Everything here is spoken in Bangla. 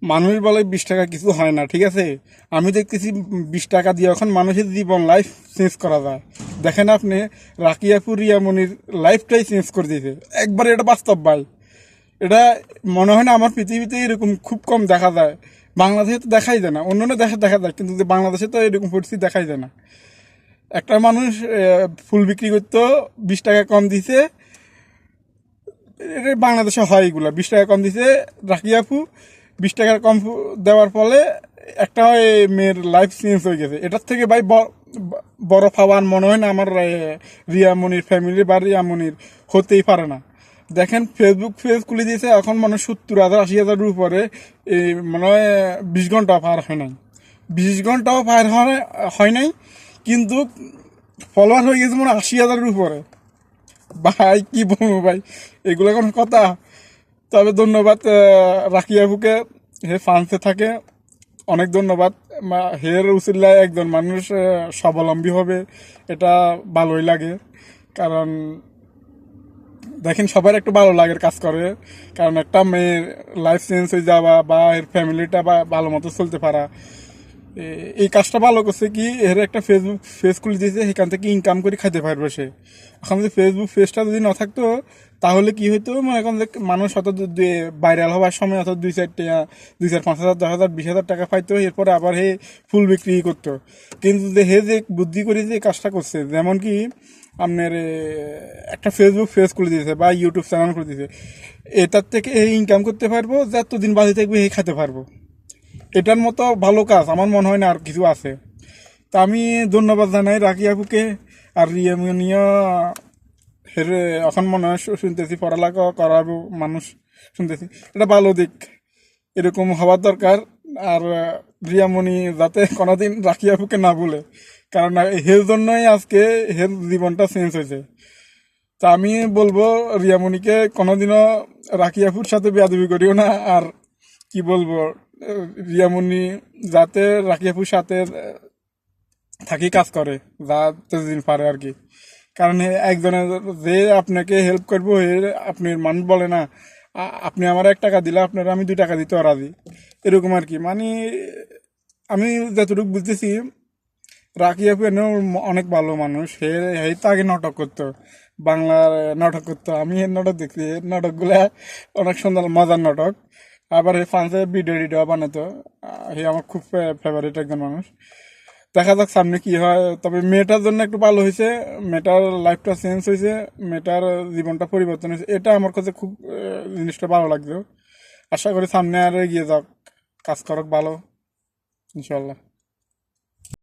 মানুষ বলে 20 টাকা কিছু হয় না, ঠিক আছে। আমি দেখতেছি 20 টাকা দিয়ে এখন মানুষের জীবন লাইফ চেঞ্জ করা যায়। দেখেন আপনি, রাকিয়াপুর রিয়ামনির লাইফটাই চেঞ্জ করে দিয়েছে একবারে, এটা বাস্তব ভাই। এটা মনে হয় না আমার পৃথিবীতে এরকম খুব কম দেখা যায়। বাংলাদেশে তো দেখাই যায় না, অন্য দেশে দেখা যায়, কিন্তু যে বাংলাদেশে তো এরকম পরিস্থিতি দেখাই যায় না। একটা মানুষ ফুল বিক্রি করতো, 20 টাকা কম দিছে। এটা বাংলাদেশে হয়, এগুলা 20 টাকা কম দিছে রাকিয়া আপু। 20 টাকার কম দেওয়ার ফলে একটা মেয়ের লাইফ চেঞ্জ হয়ে গেছে। এটার থেকে ভাই বড় পাওয়ার মনে হয় না আমার রিয়ামনির ফ্যামিলি বা রিয়ামনির হতেই পারে না। দেখেন, ফেসবুক পেজ খুলে দিয়েছে, এখন মানে 70,000 80,000-এর উপরে এই মনে হয় 20 ঘন্টা পার হয় নাই, 20 ঘন্টাও পার হয় নাই, কিন্তু ফলোয়ার হয়ে গেছে মনে হয় 80,000-এর উপরে। ভাই কি বলবো ভাই, এগুলো কোনো কথা? তবে ধন্যবাদ রাকি আবুকে, হে ফ্রান্সে থাকে, অনেক ধন্যবাদ। হের উসিল্লায় একজন মানুষ স্বাবলম্বী হবে, এটা ভালোই লাগে। কারণ দেখেন, সবার একটু ভালো লাগের কাজ করে। কারণ একটা মেয়ের লাইফ চেঞ্জ হয়ে যাওয়া বা এর ফ্যামিলিটা বা ভালো মতো চলতে পারা, এই কাজটা ভালো করছে। কি এর একটা ফেসবুক পেজ খুলে দিয়েছে, সেখান থেকে ইনকাম করে খাইতে পারবে সে। এখন যদি ফেসবুক পেজটা যদি না থাকতো, তাহলে কি হইতো, মানে এখন যে মানুষ হয়তো ভাইরাল হওয়ার সময় অত 2-4 টাকা, 2-4-5 হাজার, 10,000, 20,000 টাকা পাইতো, এরপরে আবার হে ফুল বিক্রি করতো। কিন্তু যে হে যে বুদ্ধি করে যে কাজটা করছে, যেমন কি আপনার একটা ফেসবুক পেজ খুলে দিয়েছে বা ইউটিউব চ্যানেল খুলে দিয়েছে, এটার থেকে এই ইনকাম করতে পারবো, যতদিন বাড়ি থাকবে এই খেতে পারবো। এটার মতো ভালো কাজ আমার মনে হয় না আর কিছু আছে। তা আমি ধন্যবাদ জানাই রাকি আপুকে। আর রিয়ামিনিও হের এখন মনে হয় শুনতেছি পড়ালেখা করাবো মানুষ, শুনতেছি, এটা ভালো দিক, এরকম হওয়ার দরকার। আর রিয়ামণি যাতে কোনোদিন রাকি আপুকে না ভুলে, কারণ হের জন্যই আজকে হের জীবনটা চেঞ্জ হয়েছে। তা আমি বলবো রিয়ামণিকে কোনোদিনও রাকি আপুর সাথে বেয়াদবি করিও না। আর কি বলবো, রিয়ামণি যাতে রাকি আপুর সাথে থাকি কাজ করে, যতদিন পারে আর কি। কারণ একজনের যে আপনাকে হেল্প করবো, আপনি মানুষ বলে না, আপনি আমার 1 টাকা দিলে আপনার আমি 2 টাকা দিতেও রাজি, এরকম আর কি। মানে আমি যতটুকু বুঝতেছি, রাকি আপু এনেও অনেক ভালো মানুষ। হে তো আগে নাটক করতো, বাংলার নাটক করতো, আমি এর নাটক দেখছি, এর নাটকগুলা অনেক সুন্দর মজার নাটক। আবার এই ফ্রান্সে ভিডিও টিডিও বানাতো। হে আমার খুব ফেভারিট একজন মানুষ। দেখা যাক সামনে কি হয়। তবে মেয়েটার জন্য একটু ভালো হয়েছে, মেয়েটার লাইফটা চেঞ্জ হয়েছে, মেয়েটার জীবনটা পরিবর্তন হয়েছে, এটা আমার কাছে খুব জিনিসটা ভালো লাগছে। আশা করি সামনে আর এগিয়ে যাক, কাজ করক ভালো, ইনশাল্লাহ।